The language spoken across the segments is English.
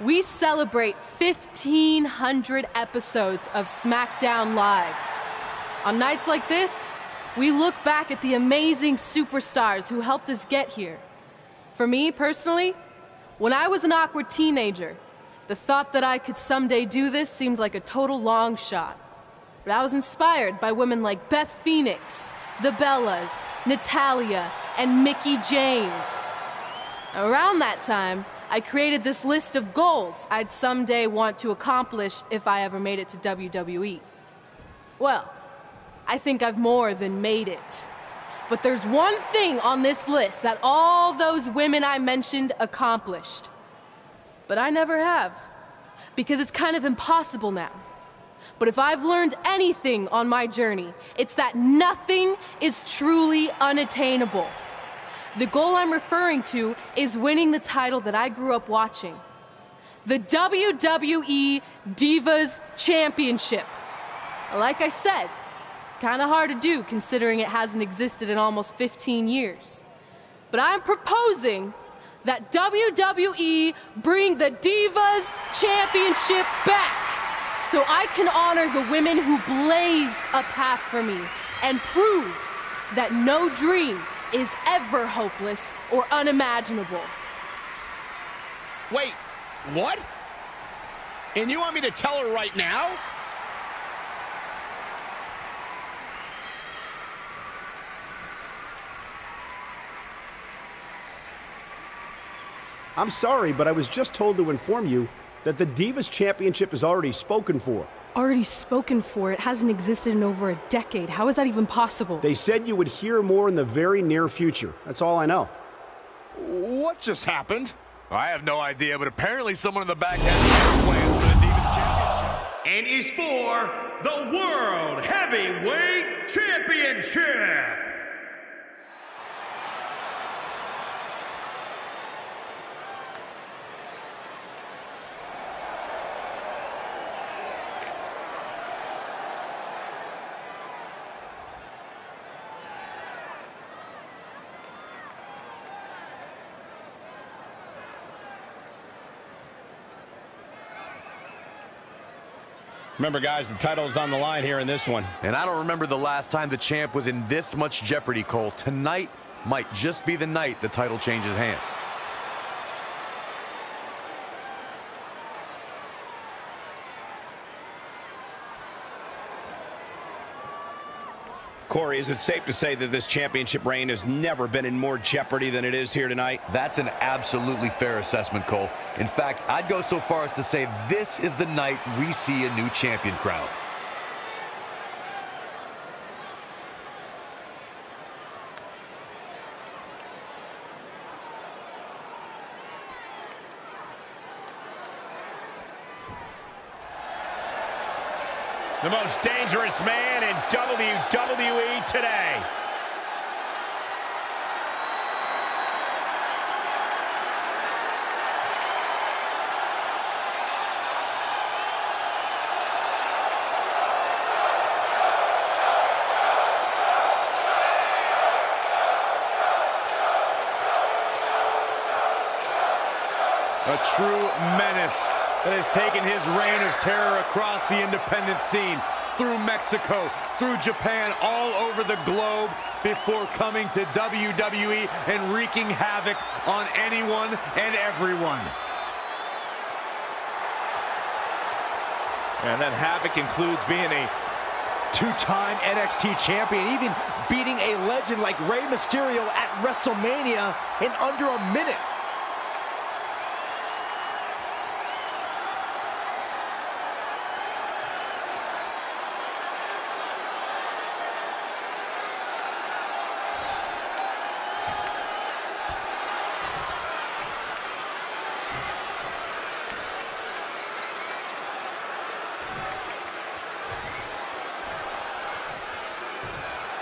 we celebrate 1,500 episodes of SmackDown Live. On nights like this, we look back at the amazing superstars who helped us get here. For me, personally, when I was an awkward teenager, the thought that I could someday do this seemed like a total long shot. But I was inspired by women like Beth Phoenix, the Bellas, Natalia, and Mickie James. Around that time, I created this list of goals I'd someday want to accomplish if I ever made it to WWE. Well, I think I've more than made it. But there's one thing on this list that all those women I mentioned accomplished. But I never have, because it's kind of impossible now. But if I've learned anything on my journey, it's that nothing is truly unattainable. The goal I'm referring to is winning the title that I grew up watching. The WWE Divas Championship. Like I said, kind of hard to do considering it hasn't existed in almost 15 years. But I'm proposing that WWE bring the Divas Championship back so I can honor the women who blazed a path for me and prove that no dream is ever hopeless or unimaginable. Wait, what? And you want me to tell her right now? I'm sorry, but I was just told to inform you that the Divas Championship is already spoken for. Already spoken for? It hasn't existed in over a decade. How is that even possible? They said you would hear more in the very near future. That's all I know. What just happened? I have no idea, but apparently someone in the back has plans for the Divas Championship. And is for the World Heavyweight Championship. Remember, guys, the title is on the line here in this one. And I don't remember the last time the champ was in this much jeopardy, Cole. Tonight might just be the night the title changes hands. Corey, is it safe to say that this championship reign has never been in more jeopardy than it is here tonight? That's an absolutely fair assessment, Cole. In fact, I'd go so far as to say this is the night we see a new champion crowned. The most dangerous man in WWE today. A true menace that has taken his reign of terror across the independent scene, through Mexico, through Japan, all over the globe, before coming to WWE and wreaking havoc on anyone and everyone. And that havoc includes being a two-time NXT champion, even beating a legend like Rey Mysterio at WrestleMania in under a minute.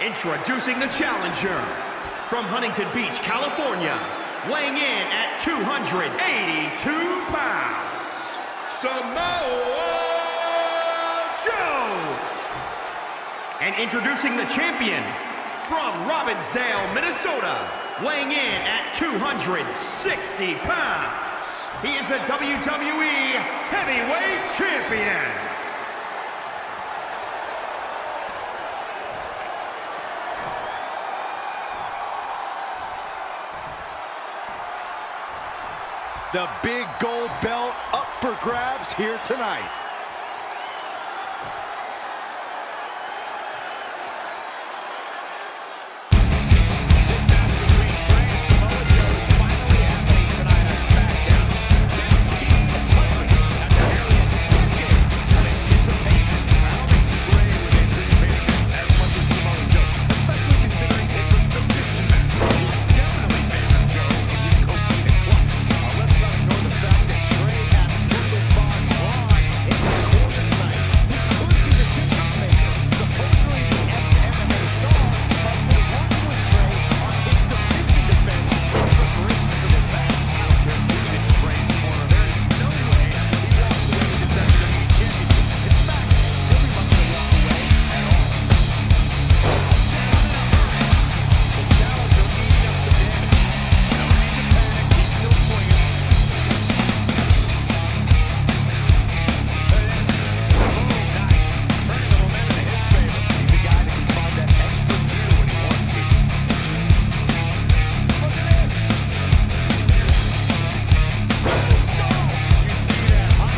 Introducing the challenger, from Huntington Beach, California, weighing in at 282 pounds, Samoa Joe. And introducing the champion, from Robbinsdale, Minnesota, weighing in at 260 pounds, he is the WWE Heavyweight Champion. The big gold belt up for grabs here tonight. This match between Trey and Samoa Joe is finally happening tonight on SmackDown. 1,500 after nearly a decade of anticipation. I don't think Trey was anticipating this as much as Samoa Joe, especially considering it's a submission match. Definitely favored Joe in his coaching and clutch. Let's not ignore the fact that Trey had Brooklyn Von Braun in the corner tonight. He could be the difference maker. Supposedly the ex-MMA star has been working with Trey on his submission defense for great for the back. I don't care who's in Trey's corner. There is no way he walks away with his WWE Championship. In fact, he'll be much to walk away at all. The challenger eating up some damage. No need to panic. He's still swinging. Turning the momentum in his favor. He's the guy that can find that extra gear when he wants to. Look at this. You see that, huh?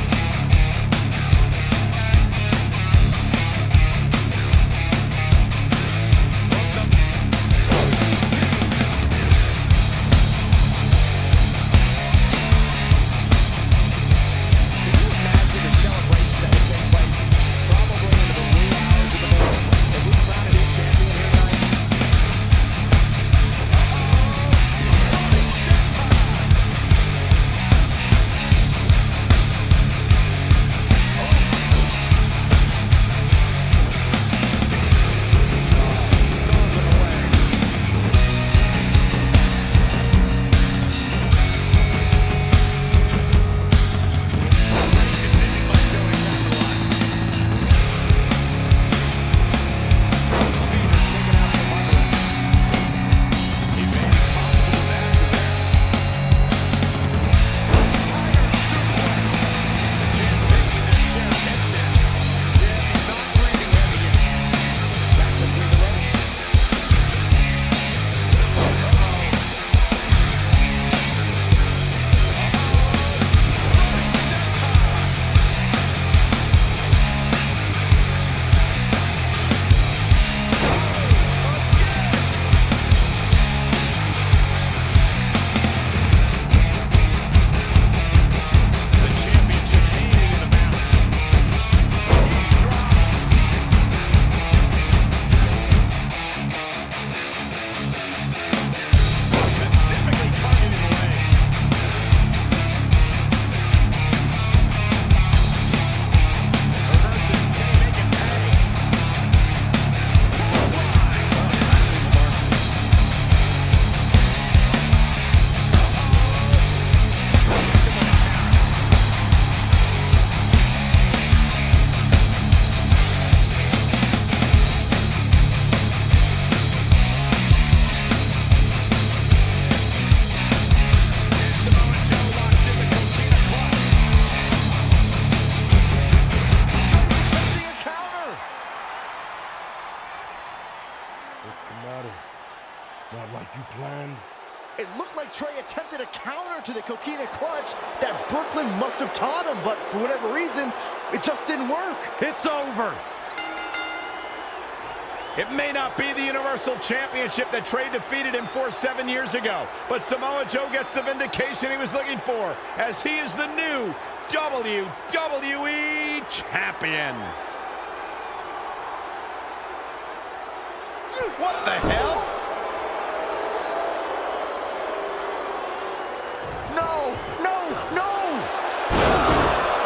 Can you imagine the celebration that would take place probably into the wee hours of the morning if we found a new champion here tonight? What's the matter? Not like you planned? It looked like Trey attempted a counter to the coquina clutch that Brooklyn must have taught him, but for whatever reason, it just didn't work. It's over. It may not be the Universal Championship that Trey defeated him for 7 years ago, but Samoa Joe gets the vindication he was looking for, as he is the new WWE Champion. What the hell? No, no, no!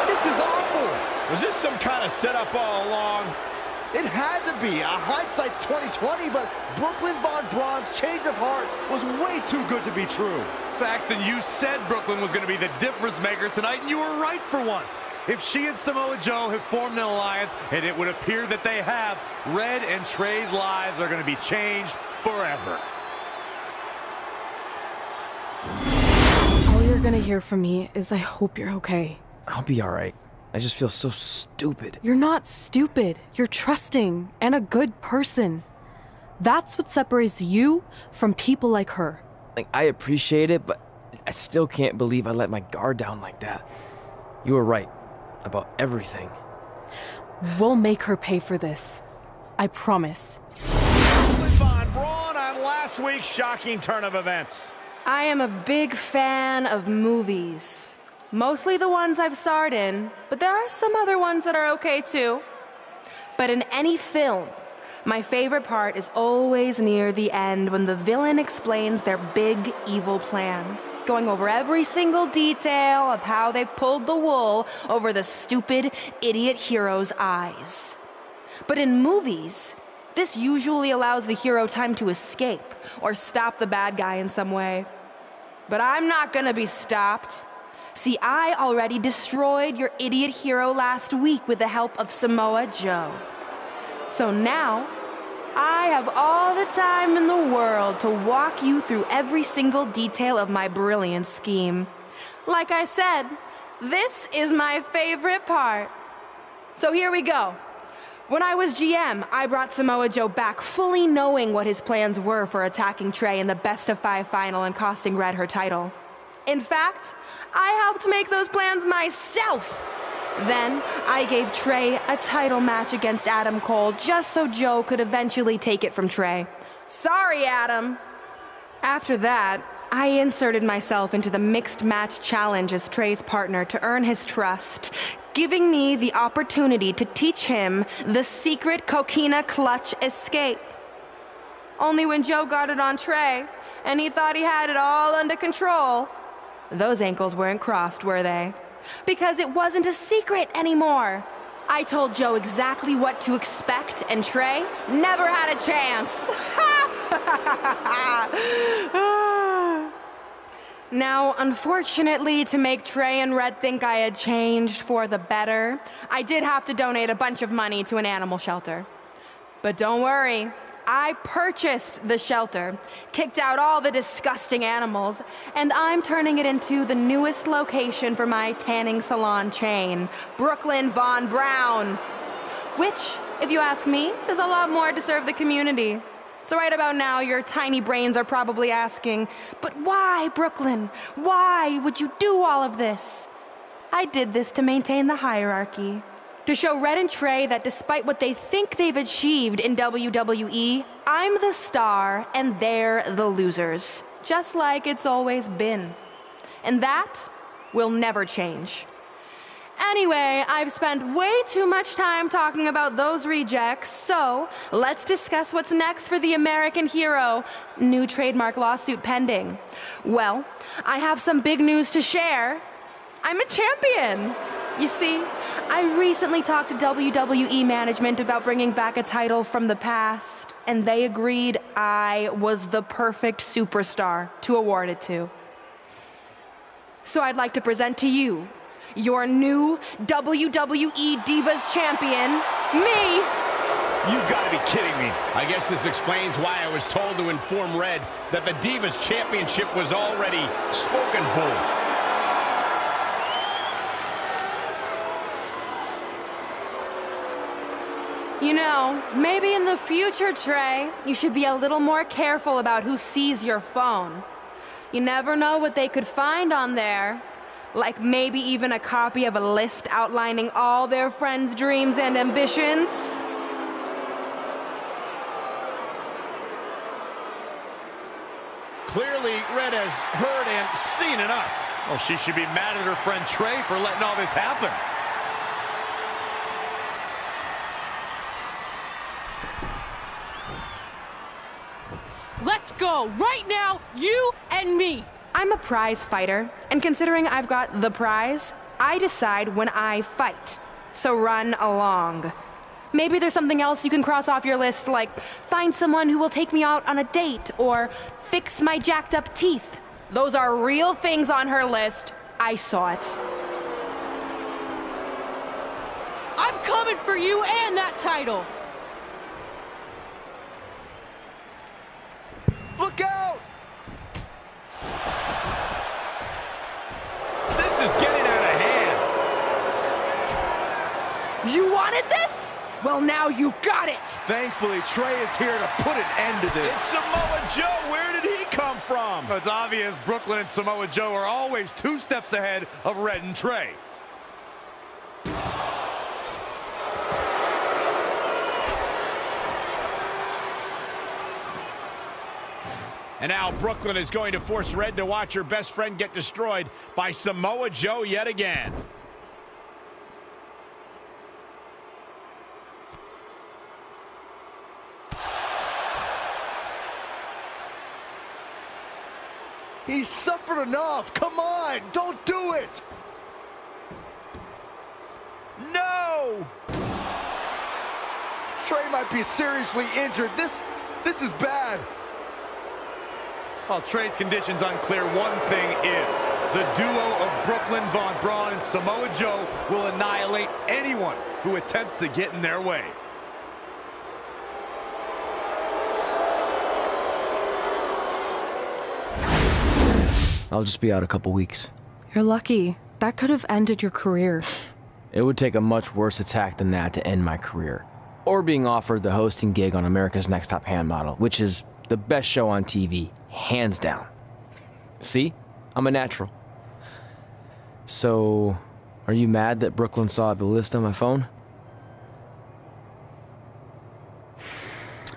This is awful! Was this some kind of setup all along? It had to be. Hindsight's 20/20, but Brooklyn Von Braun's change of heart was way too good to be true. Saxton, you said Brooklyn was going to be the difference maker tonight, and you were right for once. If she and Samoa Joe have formed an alliance, and it would appear that they have, Red and Trey's lives are going to be changed forever. All your gonna hear from me is I hope you're okay. I'll be alright. I just feel so stupid. You're not stupid. You're trusting and a good person. That's what separates you from people like her. Like, I appreciate it, but I still can't believe I let my guard down like that. You were right about everything. We'll make her pay for this. I promise. Von Braun on last week's shocking turn of events. I am a big fan of movies. Mostly the ones I've starred in, but there are some other ones that are okay too. But in any film, my favorite part is always near the end when the villain explains their big evil plan, going over every single detail of how they pulled the wool over the stupid idiot hero's eyes. But in movies, this usually allows the hero time to escape or stop the bad guy in some way. But I'm not gonna be stopped. See, I already destroyed your idiot hero last week with the help of Samoa Joe. So now, I have all the time in the world to walk you through every single detail of my brilliant scheme. Like I said, this is my favorite part. So here we go. When I was GM, I brought Samoa Joe back fully knowing what his plans were for attacking Trey in the best-of-5 final and costing Red her title. In fact, I helped make those plans myself. Then, I gave Trey a title match against Adam Cole just so Joe could eventually take it from Trey. Sorry, Adam. After that, I inserted myself into the mixed match challenge as Trey's partner to earn his trust, giving me the opportunity to teach him the secret coquina clutch escape. Only when Joe got it on Trey, and he thought he had it all under control, those ankles weren't crossed, were they? Because it wasn't a secret anymore. I told Joe exactly what to expect, and Trey never had a chance. Now, unfortunately, to make Trey and Red think I had changed for the better, I did have to donate a bunch of money to an animal shelter. But don't worry, I purchased the shelter, kicked out all the disgusting animals, and I'm turning it into the newest location for my tanning salon chain, Brooklyn Von Braun. Which, if you ask me, is a lot more to serve the community. So right about now, your tiny brains are probably asking, but why, Brooklyn? Why would you do all of this? I did this to maintain the hierarchy. To show Red and Trey that despite what they think they've achieved in WWE, I'm the star and they're the losers. Just like it's always been. And that will never change. Anyway, I've spent way too much time talking about those rejects, so let's discuss what's next for the American hero. New trademark lawsuit pending. Well, I have some big news to share. I'm a champion. You see, I recently talked to WWE management about bringing back a title from the past, and they agreed I was the perfect superstar to award it to. So I'd like to present to you your new WWE Divas Champion, me. You've got to be kidding me. I guess this explains why I was told to inform Red that the Divas Championship was already spoken for. You know, maybe in the future, Trey, you should be a little more careful about who sees your phone. You never know what they could find on there. Like maybe even a copy of a list outlining all their friends' dreams and ambitions. Clearly, Red has heard and seen enough. Well, she should be mad at her friend Trey for letting all this happen. Let's go, right now, you and me. I'm a prize fighter, and considering I've got the prize, I decide when I fight. So run along. Maybe there's something else you can cross off your list, like find someone who will take me out on a date, or fix my jacked up teeth. Those are real things on her list. I saw it. I'm coming for you and that title. Look out! You wanted this? Well, now you got it! Thankfully, Trey is here to put an end to this. It's Samoa Joe. Where did he come from? It's obvious Brooklyn and Samoa Joe are always 2 steps ahead of Red and Trey. And now Brooklyn is going to force Red to watch her best friend get destroyed by Samoa Joe yet again. He's suffered enough. Come on, don't do it. No! Trey might be seriously injured. This is bad. While Trey's condition's unclear, one thing is, the duo of Brooklyn, Von Braun, and Samoa Joe will annihilate anyone who attempts to get in their way. I'll just be out a couple weeks. You're lucky. That could have ended your career. It would take a much worse attack than that to end my career. Or being offered the hosting gig on America's Next Top Hand Model, which is the best show on TV, hands down. See? I'm a natural. So, are you mad that Brooklyn saw the list on my phone?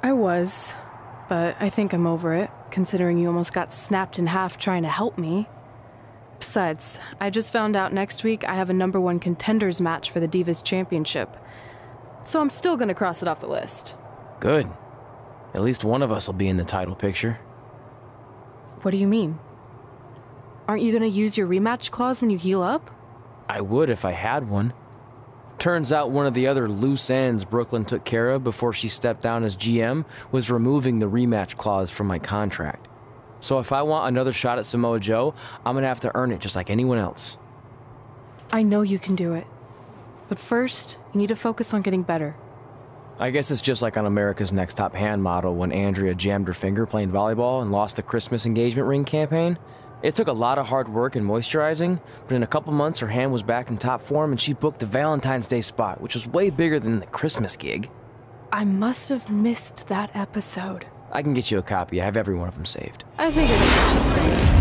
I was, but I think I'm over it, considering you almost got snapped in half trying to help me. Besides, I just found out next week I have a #1 contenders match for the Divas Championship. So I'm still gonna cross it off the list. Good. At least one of us will be in the title picture. What do you mean? Aren't you gonna use your rematch clause when you heal up? I would if I had one. Turns out one of the other loose ends Brooklyn took care of before she stepped down as GM was removing the rematch clause from my contract. So if I want another shot at Samoa Joe, I'm gonna have to earn it just like anyone else. I know you can do it. But first, you need to focus on getting better. I guess it's just like on America's Next Top Hand Model when Andrea jammed her finger playing volleyball and lost the Christmas engagement ring campaign. It took a lot of hard work and moisturizing, but in a couple months her hand was back in top form and she booked the Valentine's Day spot, which was way bigger than the Christmas gig. I must have missed that episode. I can get you a copy. I have every one of them saved. I figured it would just stay.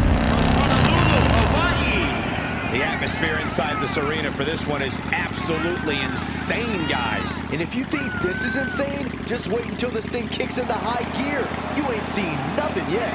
The atmosphere inside this arena for this one is absolutely insane, guys. And if you think this is insane, just wait until this thing kicks into high gear. You ain't seen nothing yet.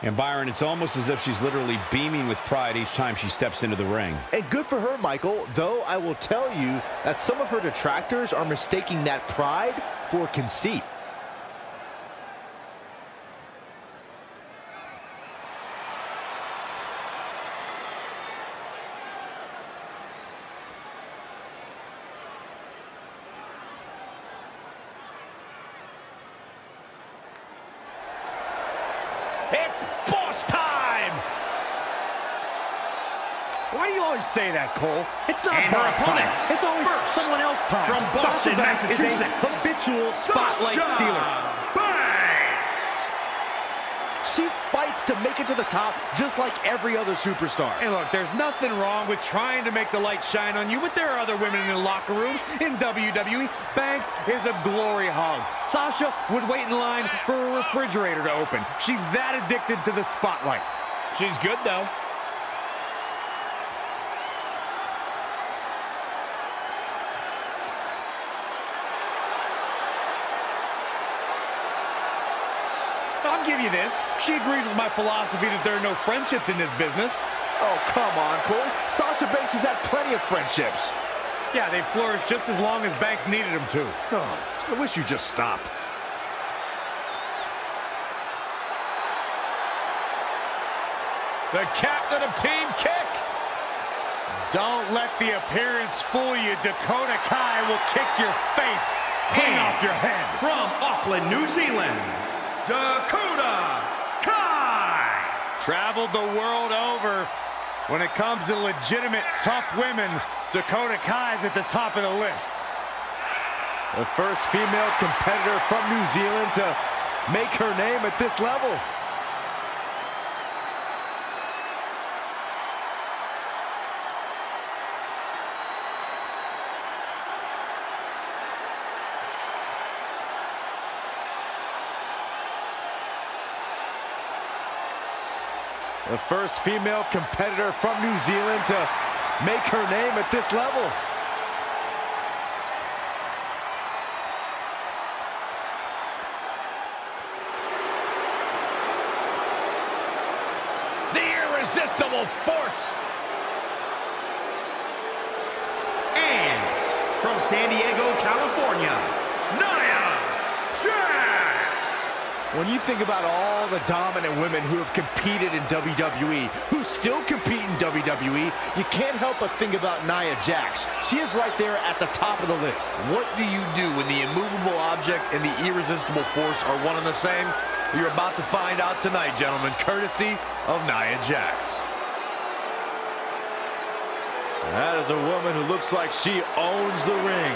And Byron, it's almost as if she's literally beaming with pride each time she steps into the ring. And good for her, Michael, though I will tell you that some of her detractors are mistaking that pride for conceit. It's boss time! Why do you always say that, Cole? It's not And her boss time. opponents, It's always first, someone else's time. from Boston, Sasha Banks is a Massachusetts, habitual spotlight stealer. She fights to make it to the top just like every other superstar. And look, there's nothing wrong with trying to make the light shine on you, but there are other women in the locker room in WWE. Banks is a glory hog. Sasha would wait in line for a refrigerator to open. She's that addicted to the spotlight. She's good, though. I'll give you this. She agrees with my philosophy that there are no friendships in this business. Oh, come on, Cole. Sasha Banks has had plenty of friendships. Yeah, they flourished just as long as Banks needed them to. Oh, I wish you'd just stop. The captain of Team Kick. Don't let the appearance fool you. Dakota Kai will kick your face Clean off your head. From Auckland, New Zealand, Dakota Kai. Traveled the world over. When it comes to legitimate tough women, Dakota Kai's at the top of the list. The first female competitor from New Zealand to make her name at this level. The first female competitor from New Zealand to make her name at this level. The irresistible force. And from San Diego, California, Nia Jax. When you think about all the dominant women who have competed in WWE, who still compete in WWE, you can't help but think about Nia Jax. She is right there at the top of the list. What do you do when the immovable object and the irresistible force are one and the same? You're about to find out tonight, gentlemen, courtesy of Nia Jax. That is a woman who looks like she owns the ring.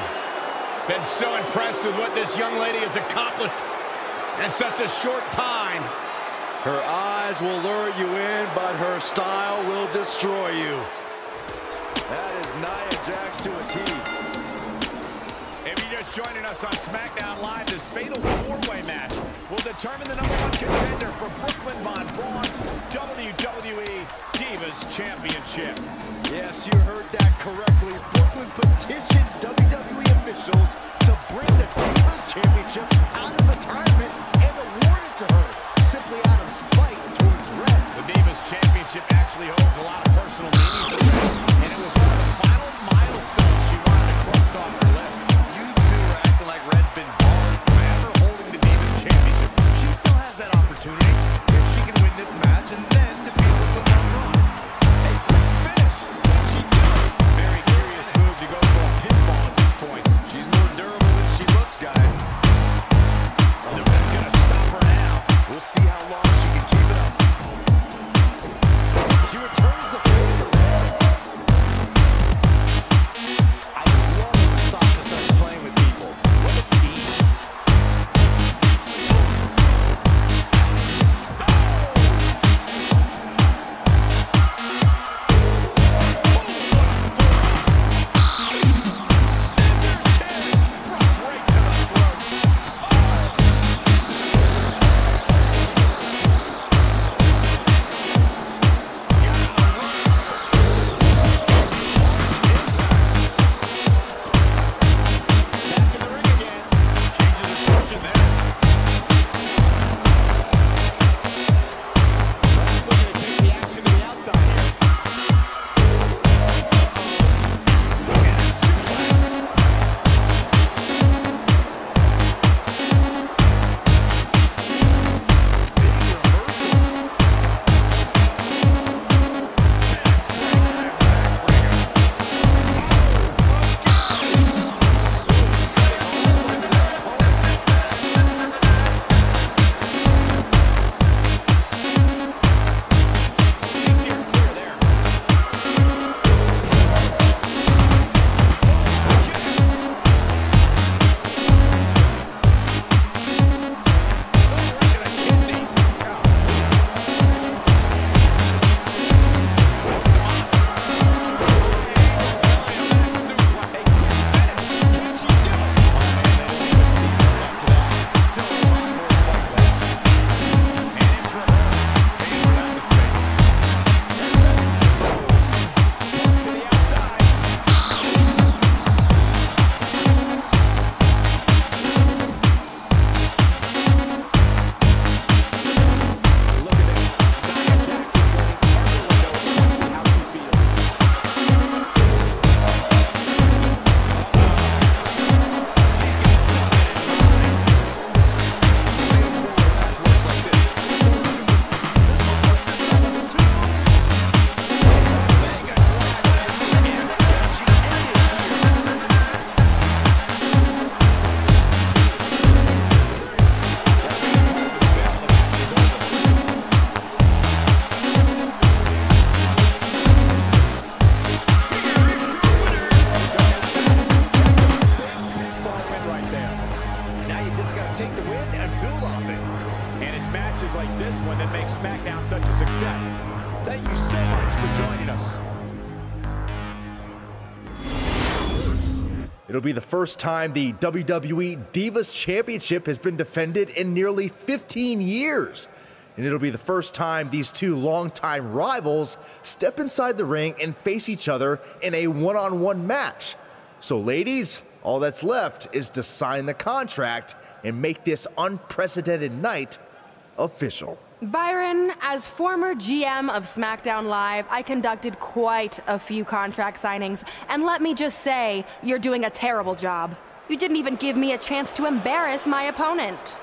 Been so impressed with what this young lady has accomplished in such a short time. Her eyes will lure you in, but her style will destroy you. That is Nia Jax to a T. If you're just joining us on SmackDown Live, this fatal four-way match will determine the #1 contender for Brooklyn Von Braun's WWE Divas Championship. Yes, you heard that correctly. Brooklyn petitioned WWE officials to bring the Divas Championship out of retirement and award it to her, simply out of spite towards Red. The Divas Championship actually holds a lot of personal meaning to her, and it was one of the final milestones she wanted to cross off her list. You two are acting like Red's been barred from ever holding the Divas Championship. She still has that opportunity if she can win this match and then defeat Brooklyn Von Braun. Hey, quick finish. She did it. Very curious move to go for a pinfall at this point. She's more durable than she looks, guys. The Red's gonna stop her now. We'll see how long she can keep it up. She returns the favor. I love when Sasha starts playing with people. What a team. just got to take the win and build off it. And it's matches like this one that make SmackDown such a success. Thank you so much for joining us. It'll be the first time the WWE Divas Championship has been defended in nearly 15 years. And it'll be the first time these two longtime rivals step inside the ring and face each other in a one-on-one match. So ladies, all that's left is to sign the contract and make this unprecedented night official. Byron, as former GM of SmackDown Live, I conducted quite a few contract signings, and let me just say, you're doing a terrible job. You didn't even give me a chance to embarrass my opponent.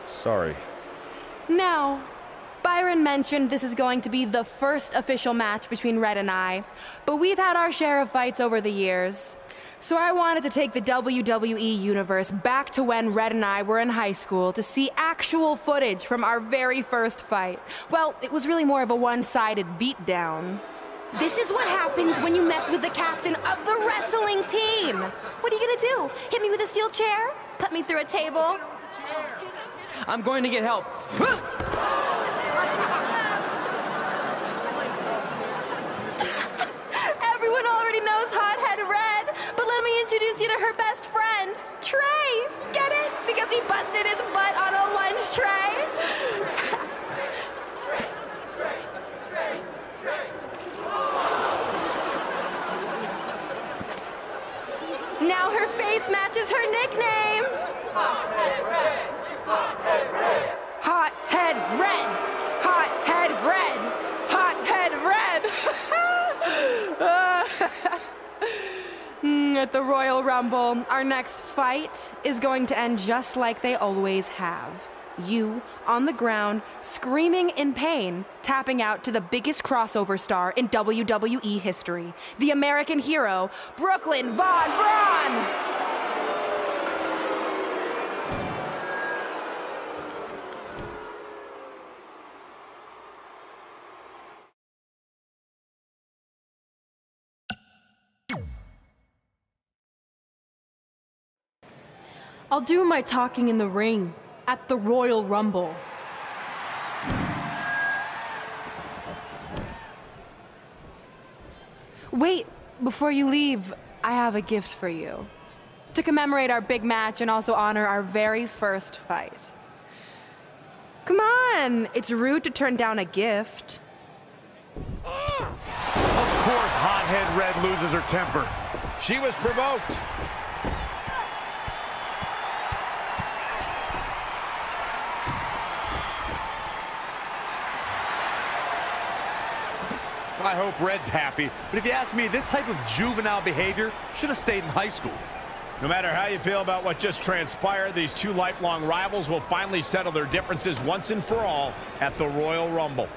Sorry. Now, Byron mentioned this is going to be the first official match between Red and I, but we've had our share of fights over the years. So I wanted to take the WWE Universe back to when Red and I were in high school to see actual footage from our very first fight. Well, it was really more of a one-sided beatdown. This is what happens when you mess with the captain of the wrestling team. What are you gonna do? Hit me with a steel chair? Put me through a table? I'm going to get help. Everyone already knows Hothead Red, but let me introduce you to her best friend, Trey. Get it? Because he busted his butt on a lunch tray. Now her face matches her nickname. Hothead Red. Hothead Red. Hothead Red. Hothead Red. Hothead Red. At the Royal Rumble, our next fight is going to end just like they always have. You, on the ground, screaming in pain, tapping out to the biggest crossover star in WWE history, the American hero, Brooklyn Von Braun! I'll do my talking in the ring at the Royal Rumble. Wait, before you leave, I have a gift for you. To commemorate our big match and also honor our very first fight. Come on, it's rude to turn down a gift. Of course, Hothead Red loses her temper. She was provoked. I hope Red's happy, but if you ask me, this type of juvenile behavior should have stayed in high school. No matter how you feel about what just transpired, these two lifelong rivals will finally settle their differences once and for all at the Royal Rumble.